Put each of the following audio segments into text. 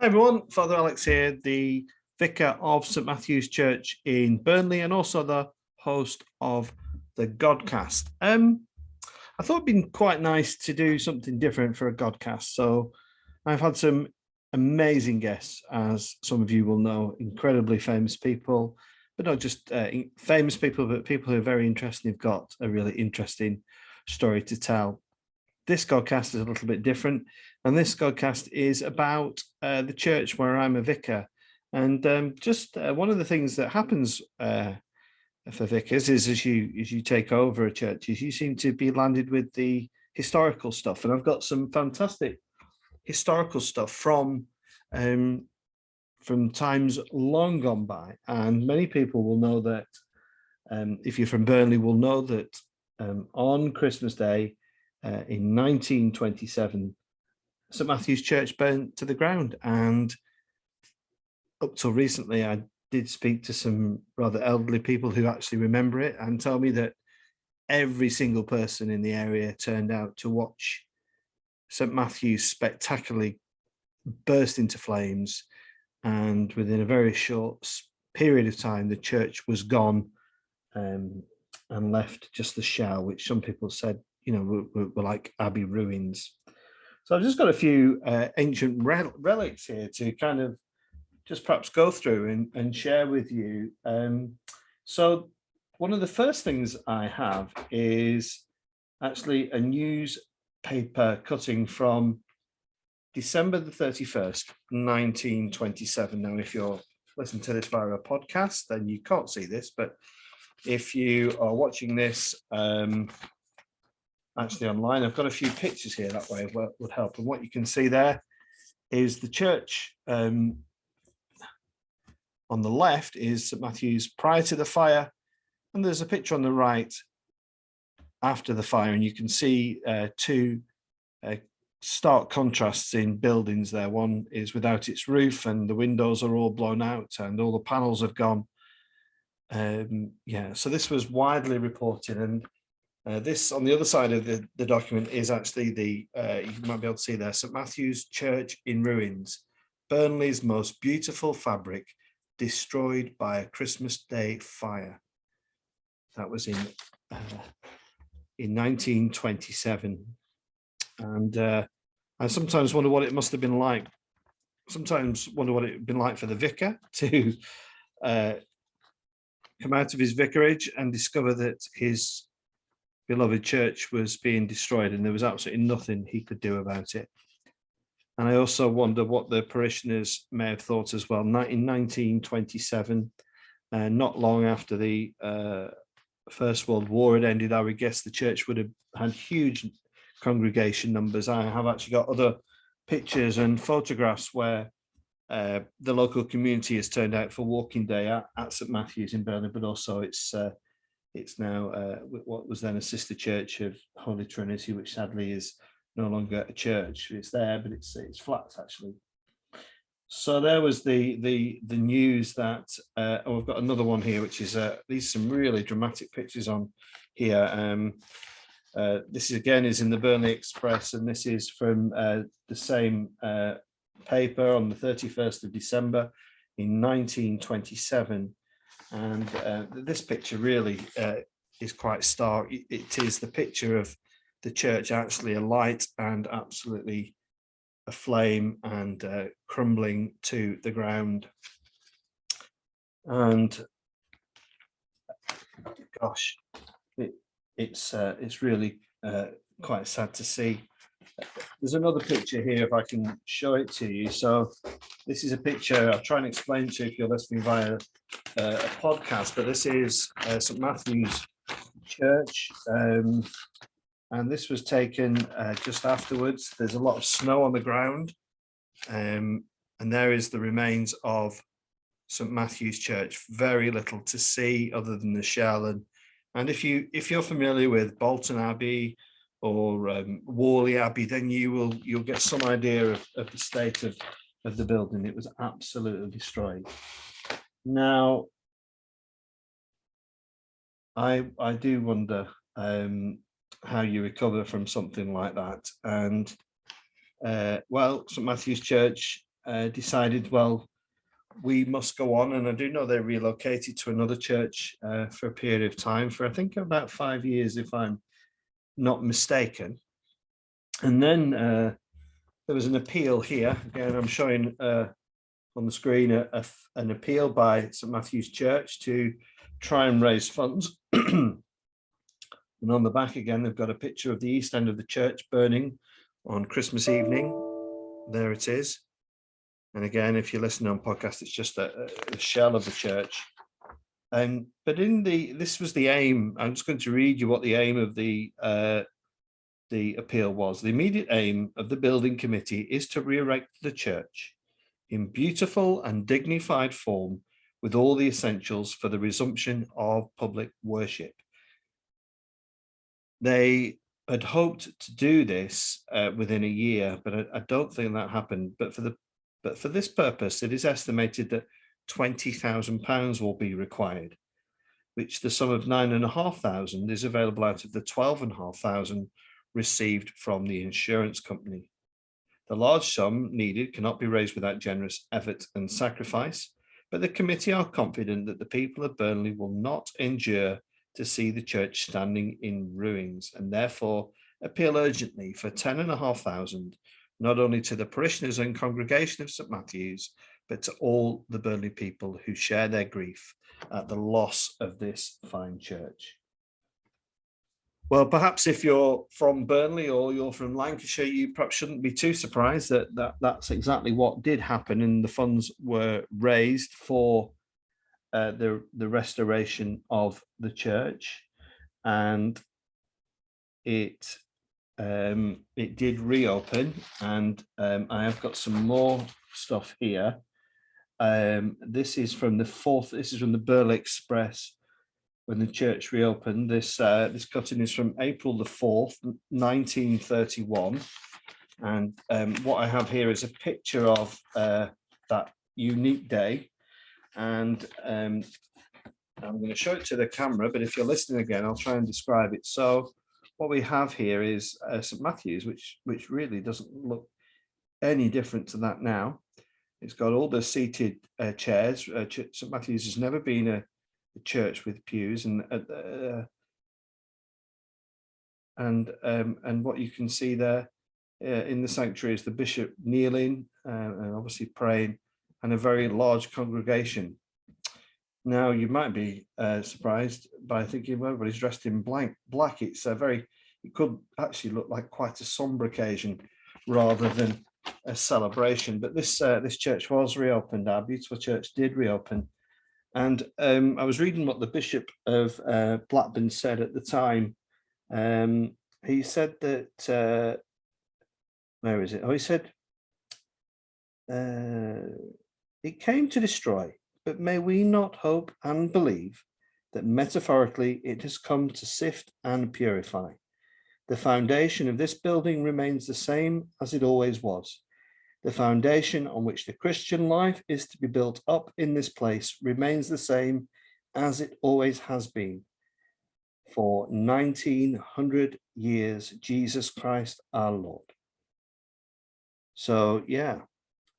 Hi everyone, Father Alex here, the Vicar of St Matthew's Church in Burnley and also the host of the Godcast. I thought it'd been quite nice to do something different for a Godcast. So I've had some amazing guests, as some of you will know, incredibly famous people, but not just famous people, but people who are very interesting, who've got a really interesting story to tell. This Godcast is a little bit different, and this Godcast is about the church where I'm a vicar. And one of the things that happens for vicars is as you take over a church, is you seem to be landed with the historical stuff. And I've got some fantastic historical stuff from times long gone by. And many people will know that, if you're from Burnley, will know that on Christmas Day, in 1927, St Matthew's Church burnt to the ground. And up till recently, I did speak to some rather elderly people who actually remember it and tell me that every single person in the area turned out to watch St Matthew's spectacularly burst into flames. And within a very short period of time, the church was gone and left just the shell, which some people said, were like Abbey ruins. So I've just got a few ancient relics here to kind of just perhaps go through and share with you. So one of the first things I have is actually a newspaper cutting from December the 31st, 1927. Now, if you're listening to this via a podcast, then you can't see this, but if you are watching this actually online, I've got a few pictures here that way would help. And what you can see there is the church. On the left is St Matthew's prior to the fire, and there's a picture on the right after the fire, and you can see two stark contrasts in buildings there. One is without its roof, and the windows are all blown out, and all the panels have gone. So this was widely reported, and this on the other side of the document is actually the, you might be able to see there, St Matthew's Church in ruins, Burnley's most beautiful fabric, destroyed by a Christmas Day fire. That was in 1927. And I sometimes wonder what it must have been like. Sometimes wonder what it would have been like for the vicar to come out of his vicarage and discover that his beloved church was being destroyed and there was absolutely nothing he could do about it. And I also wonder what the parishioners may have thought as well. In 1927, not long after the First World War had ended, I would guess the church would have had huge congregation numbers. I have actually got other pictures and photographs where the local community has turned out for walking day at St Matthew's in Burnley, but also it's now what was then a sister church of Holy Trinity, which sadly is no longer a church. It's there, but it's flats actually. So there was the news that I've got another one here, which is these some really dramatic pictures on here. This again is in the Burnley Express, and this is from the same paper on the 31st of December in 1927. And this picture really is quite stark. It is the picture of the church actually alight and absolutely aflame and crumbling to the ground. And gosh, it's really quite sad to see. There's another picture here, if I can show it to you. So this is a picture, I'll try and explain to you if you're listening via a podcast, but this is St Matthew's Church. And this was taken just afterwards. There's a lot of snow on the ground. And there is the remains of St Matthew's Church. Very little to see other than the shell. And if you're familiar with Bolton Abbey or Whalley Abbey, then you'll get some idea of the state of the building. It was absolutely destroyed. Now, I do wonder how you recover from something like that. And well, St Matthew's Church decided, well, we must go on. And I do know they relocated to another church for a period of time, for I think about 5 years, if I'm not mistaken. And then there was an appeal here. Again, I'm showing on the screen an appeal by St Matthew's Church to try and raise funds. And on the back again, they've got a picture of the east end of the church burning on Christmas evening. There it is. And again, if you're listening on podcast, it's just a shell of the church. But this was the aim. I'm just going to read you what the aim of the appeal was. The immediate aim of the building committee is to re-erect the church in beautiful and dignified form with all the essentials for the resumption of public worship. They had hoped to do this within a year, but I don't think that happened. But for this purpose, it is estimated that £20,000 will be required, which the sum of £9,500 is available out of the £12,500 received from the insurance company. The large sum needed cannot be raised without generous effort and sacrifice, but the committee are confident that the people of Burnley will not endure to see the church standing in ruins, and therefore appeal urgently for £10,500, not only to the parishioners and congregation of St Matthew's, but to all the Burnley people who share their grief at the loss of this fine church. Well, perhaps if you're from Burnley or you're from Lancashire, you perhaps shouldn't be too surprised that that's exactly what did happen, and the funds were raised for the restoration of the church, and it did reopen. And I have got some more stuff here. This is from the 4th. This is from the Burnley Express when the church reopened. This cutting is from April the 4th, 1931, and what I have here is a picture of that unique day. And I'm going to show it to the camera, but if you're listening again, I'll try and describe it. So what we have here is St Matthew's, which really doesn't look any different to that now. It's got all the seated chairs. St Matthew's has never been a church with pews, and what you can see there in the sanctuary is the bishop kneeling and obviously praying, and a very large congregation. Now, you might be surprised by thinking, well, everybody's dressed in black. It could actually look like quite a somber occasion rather than a celebration. But this church was reopened. Our beautiful church did reopen. And I was reading what the Bishop of Blackburn said at the time. He said that, where is it? Oh, he said, it came to destroy, but may we not hope and believe that metaphorically it has come to sift and purify. The foundation of this building remains the same as it always was. The foundation on which the Christian life is to be built up in this place remains the same as it always has been. For 1900 years, Jesus Christ our Lord. So, yeah.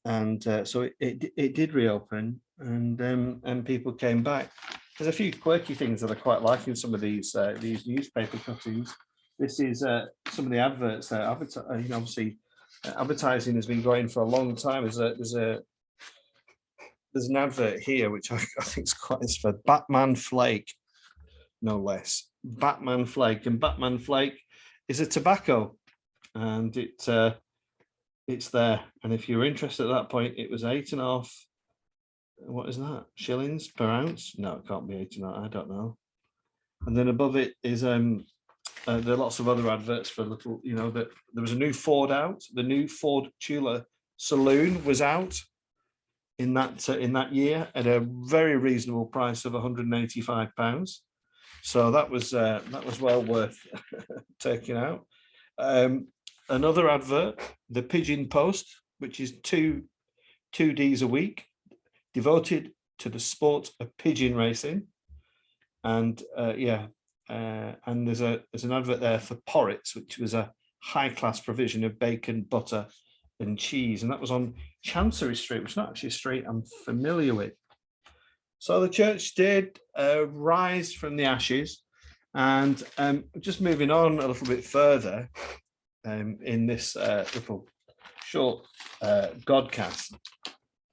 And so it did reopen, and people came back. There's a few quirky things that I quite like in some of these newspaper cuttings. This is some of the adverts that obviously advertising has been going for a long time. There's an advert here which I think is for Batman Flake, no less. Batman Flake, and Batman Flake is a tobacco, and it's there. And if you're interested at that point, it was 8.5. What is that? Shillings per ounce? No, it can't be 8.5. I don't know. And then above it is there are lots of other adverts for little. That there was a new Ford out. The new Ford Tula Saloon was out in that year at a very reasonable price of £185. So that was well worth taking out. Another advert, the Pigeon Post, which is two Ds a week, devoted to the sport of pigeon racing. And and there's an advert there for Porrits, which was a high-class provision of bacon, butter, and Cheese, and that was on Chancery Street, which is not actually a street I'm familiar with. So the church did rise from the ashes, and just moving on a little bit further in this little short Godcast,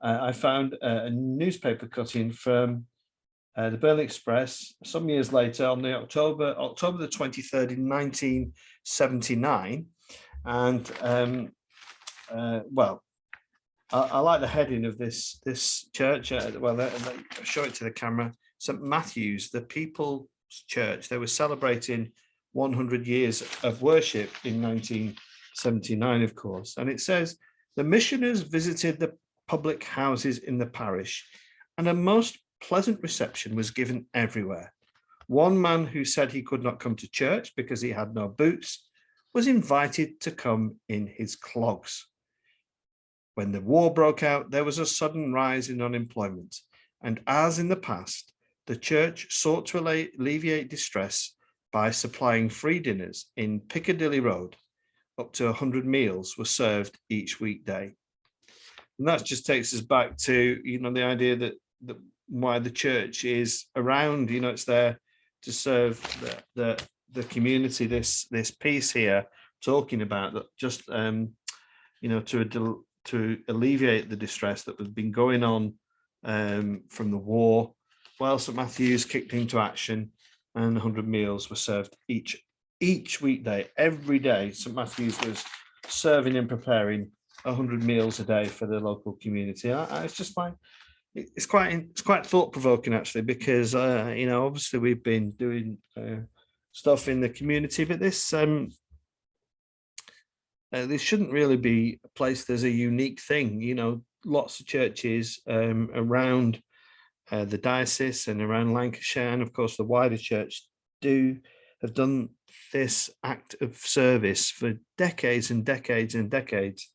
I found a newspaper cutting from the Burnley Express some years later on the October the 23rd in 1979, and well, I like the heading of this church. Well, show it to the camera. St. Matthew's, the People's Church. They were celebrating 100 years of worship in 1979, of course. And it says, the missioners visited the public houses in the parish, and a most pleasant reception was given everywhere. One man who said he could not come to church because he had no boots was invited to come in his clogs. When the war broke out, there was a sudden rise in unemployment, and as in the past, the church sought to alleviate distress by supplying free dinners in Piccadilly Road. Up to 100 meals were served each weekday. And that just takes us back to, the idea that why the church is around, it's there to serve the community. This piece here talking about that, just to alleviate the distress that had been going on from the war. Well, St. Matthew's kicked into action, and 100 meals were served each weekday. Every day, St. Matthew's was serving and preparing 100 meals a day for the local community. It's just like, it's quite thought-provoking, actually, because obviously we've been doing stuff in the community, but this shouldn't really be placed as a unique thing. Lots of churches around the diocese and around Lancashire, and of course the wider church, have done this act of service for decades and decades and decades.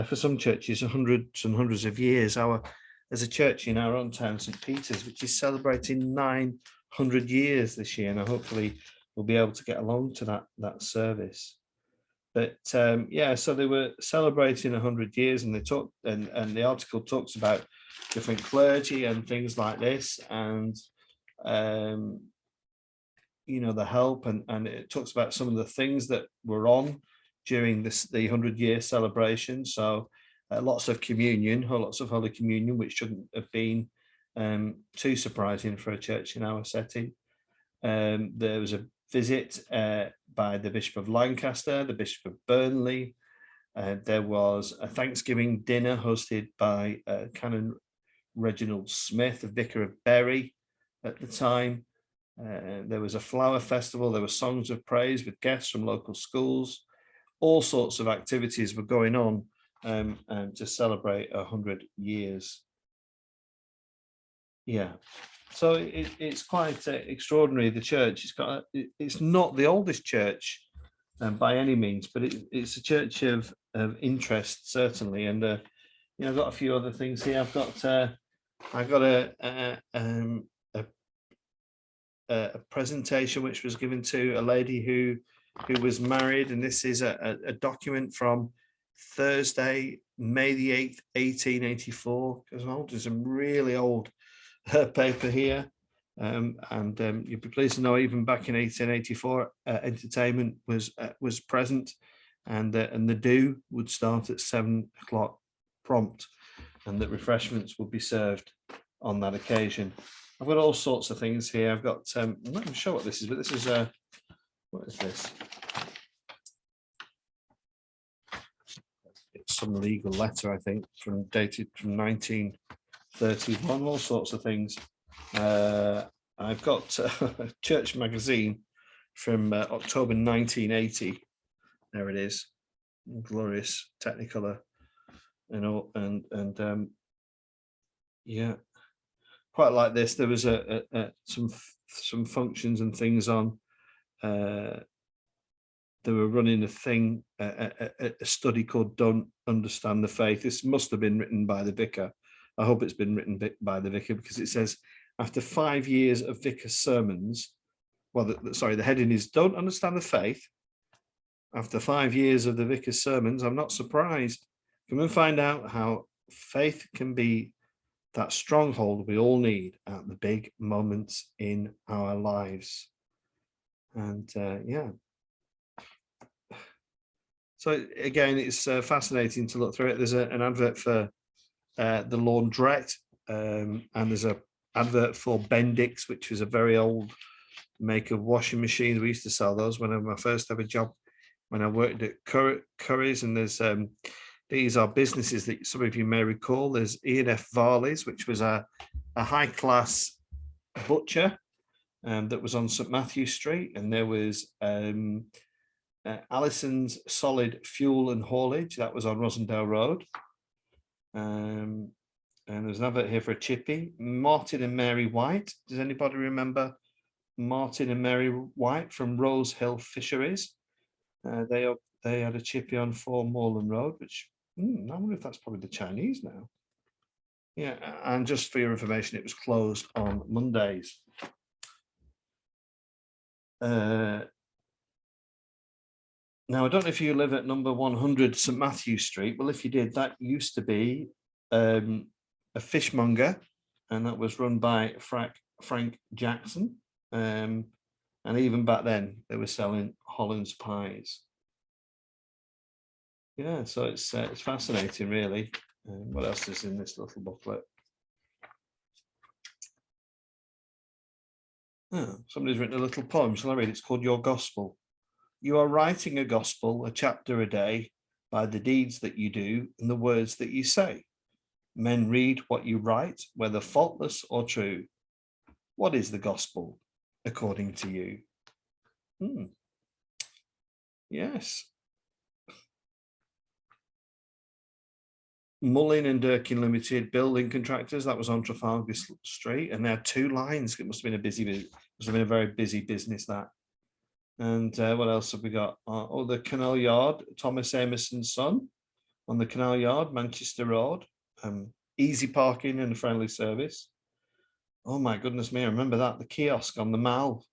For some churches, hundreds and hundreds of years. There's a church in our own town, St. Peter's, which is celebrating 900 years this year, and hopefully we'll be able to get along to that service. But so they were celebrating 100 years, and they talked, and the article talks about different clergy and things like this, and the help, and it talks about some of the things that were on during the 100-year celebration. So lots of communion, lots of Holy Communion, which shouldn't have been too surprising for a church in our setting. There was a visit by the Bishop of Lancaster, the Bishop of Burnley. There was a Thanksgiving dinner hosted by Canon Reginald Smith, the Vicar of Bury at the time. There was a flower festival. There were songs of praise with guests from local schools. All sorts of activities were going on to celebrate 100 years. Yeah. So it's quite extraordinary. The church, it's not the oldest church by any means, but it's a church of interest, certainly. And I've got a few other things here. I've got a presentation which was given to a lady who was married, and this is a document from Thursday, May the 8th, 1884. Because there's some really old paper here, and you'd be pleased to know even back in 1884 entertainment was present, and the do would start at 7 o'clock prompt, and that refreshments would be served on that occasion. I've got all sorts of things here. I've got I'm not even sure what this is, but this is what is this? It's some legal letter, I think, dated from 1931, all sorts of things. I've got a church magazine from October 1980. There it is, glorious Technicolor, and all, and yeah, quite like this. There was some functions and things on. They were running a thing, a study called "Don't Understand the Faith." This must have been written by the vicar. I hope it's been written by the vicar, because it says, after 5 years of vicar's sermons, the heading is "Don't Understand the Faith." After 5 years of the vicar's sermons, I'm not surprised. Come and find out how faith can be that stronghold we all need at the big moments in our lives. And yeah. So again, it's fascinating to look through it. There's an advert for the laundrette, and there's a advert for Bendix, which was a very old make of washing machines. We used to sell those when I my first ever job when I worked at Curry's. And there's these are businesses that some of you may recall. There's E&F Varley's, which was a high class butcher that was on St Matthew Street, and there was Allison's Solid Fuel and Haulage, that was on Rosendale Road. And there's an advert here for a chippy. Martin and Mary White. Does anybody remember Martin and Mary White from Rose Hill Fisheries? They had a chippy on 4 Moreland Road, which I wonder if that's probably the Chinese now. Yeah, and just for your information, it was closed on Mondays. Now, I don't know if you live at number 100 St Matthew Street. Well, if you did, that used to be a fishmonger, and that was run by Frank Jackson. And even back then, they were selling Hollands pies. Yeah, so it's fascinating, really. What else is in this little booklet? Oh, somebody's written a little poem. Shall I read? It's called Your Gospel. You are writing a gospel, a chapter a day, by the deeds that you do and the words that you say. Men read what you write, whether faultless or true. What is the gospel, according to you? Yes. Mullin and Durkin Limited building contractors. That was on Trafalgar Street, and they had 2 lines. It must have been a very busy business, that. And what else have we got? The Canal Yard, Thomas Emerson's son on the Canal Yard, Manchester Road. Easy parking and a friendly service. Oh my goodness me, I remember that. The kiosk on the Mall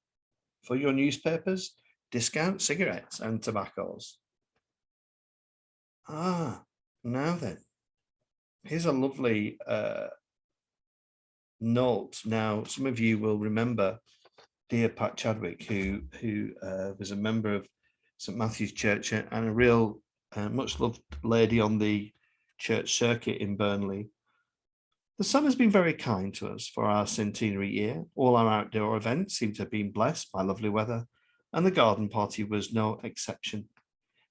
for your newspapers, discount cigarettes and tobaccos. Now then, here's a lovely note. Now, some of you will remember dear Pat Chadwick, who was a member of St Matthew's Church and a real much loved lady on the church circuit in Burnley. The sun has been very kind to us for our centenary year. All our outdoor events seem to have been blessed by lovely weather, and the garden party was no exception.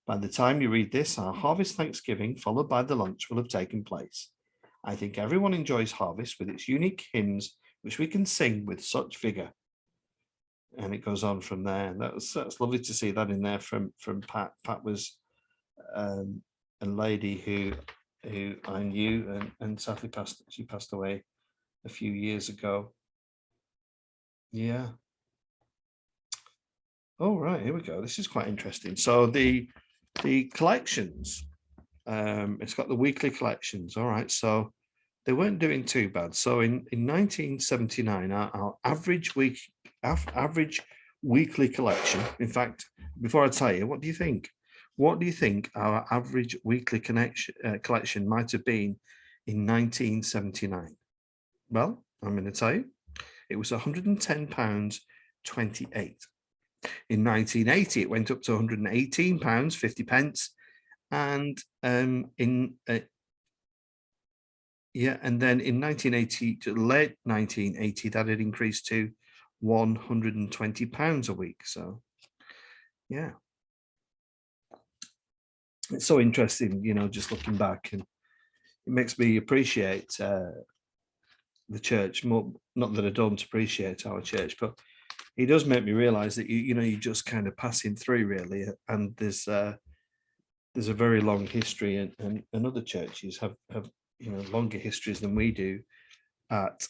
By the time you read this, our harvest Thanksgiving, followed by the lunch, will have taken place. I think everyone enjoys harvest with its unique hymns, which we can sing with such vigor. And it goes on from there. That's lovely to see that in there from Pat. Pat was a lady who I knew, and sadly she passed away a few years ago. Yeah. Oh, right, here we go. This is quite interesting. So the collections, it's got the weekly collections. All right, so they weren't doing too bad. So in 1979, our average weekly collection, in fact, before I tell you, what do you think? What do you think our average weekly collection might have been in 1979? Well, I'm going to tell you, it was £110.28. In 1980, it went up to £118.50, and and then in 1980 to late 1980, that had increased to £120 a week. So, yeah, it's so interesting, just looking back, and it makes me appreciate the church more. Not that I don't appreciate our church, but it does make me realize that you're just kind of passing through, really, and there's a very long history, and other churches have longer histories than we do at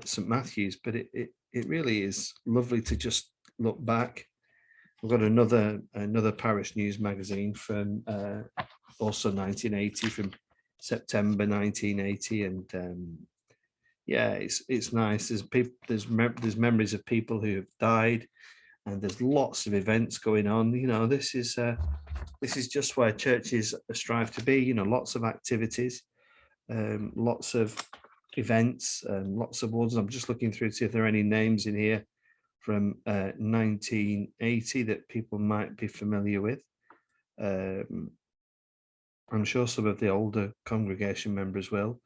St Matthew's. But it really is lovely to just look back. We've got another parish news magazine from also 1980, from September 1980, and yeah, it's nice. There's memories of people who have died, and there's lots of events going on. This is this is just where churches strive to be, lots of activities, lots of events, lots of awards. I'm just looking through to see if there are any names in here from 1980 that people might be familiar with. I'm sure some of the older congregation members will,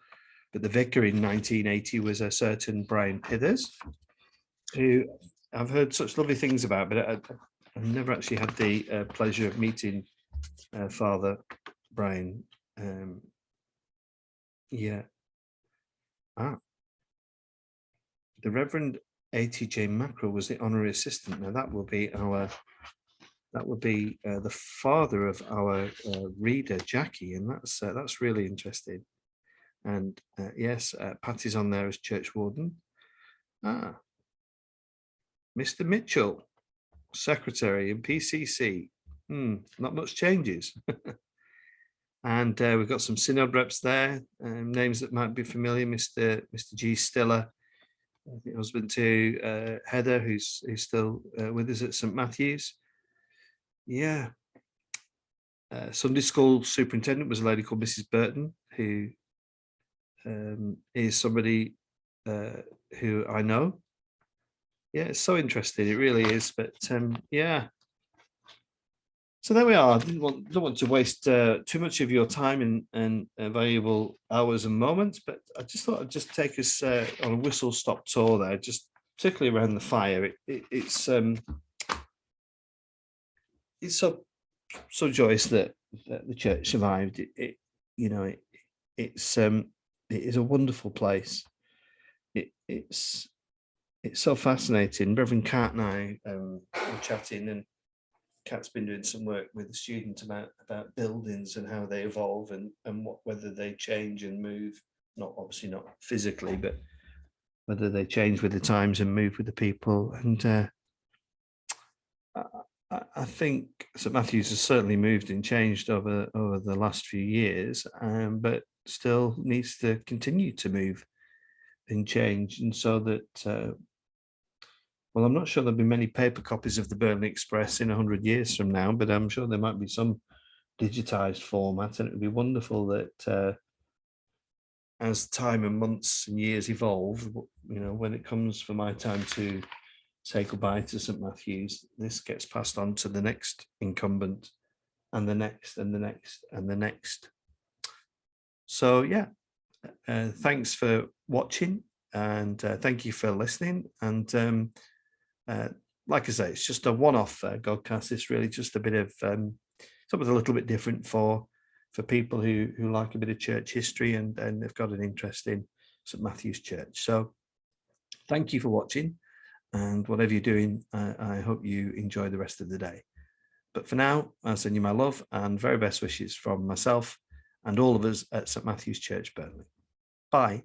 but the vicar in 1980 was a certain Brian Pithers, who I've heard such lovely things about, but I've never actually had the pleasure of meeting Father Brian. The Reverend A.T.J. Mackerel was the honorary assistant. Now that will be the father of our reader Jackie, and that's really interesting. And yes, Patty's on there as church warden. Mr. Mitchell, secretary in PCC. Not much changes. And we've got some synod reps there, names that might be familiar. Mr. G. Stiller, I think husband to Heather, who's still with us at St. Matthew's. Yeah. Sunday school superintendent was a lady called Mrs. Burton, who is somebody who I know. Yeah, it's so interesting. It really is. But yeah. So there we are. I don't want to waste too much of your time and valuable hours and moments, but I just thought I'd just take us on a whistle-stop tour there, just particularly around the fire. It's so joyous that the church survived. It is a wonderful place. It's so fascinating. Reverend Cat and I were chatting, and Kat's been doing some work with the student about buildings and how they evolve and whether they change and move, obviously not physically, but whether they change with the times and move with the people. And I think St. Matthew's has certainly moved and changed over the last few years, but still needs to continue to move and change. And so that well, I'm not sure there'll be many paper copies of the Burnley Express in 100 years from now, but I'm sure there might be some digitized format, and it would be wonderful that as time and months and years evolve, when it comes for my time to say goodbye to St. Matthew's, this gets passed on to the next incumbent and the next and the next and the next. So yeah, thanks for watching, and thank you for listening. And like I say, it's just a one-off Godcast. It's really just a bit of something a little bit different for people who like a bit of church history and have got an interest in St. Matthew's Church. So thank you for watching, and whatever you're doing, I hope you enjoy the rest of the day. But for now, I send you my love and very best wishes from myself and all of us at St. Matthew's Church, Burnley. Bye.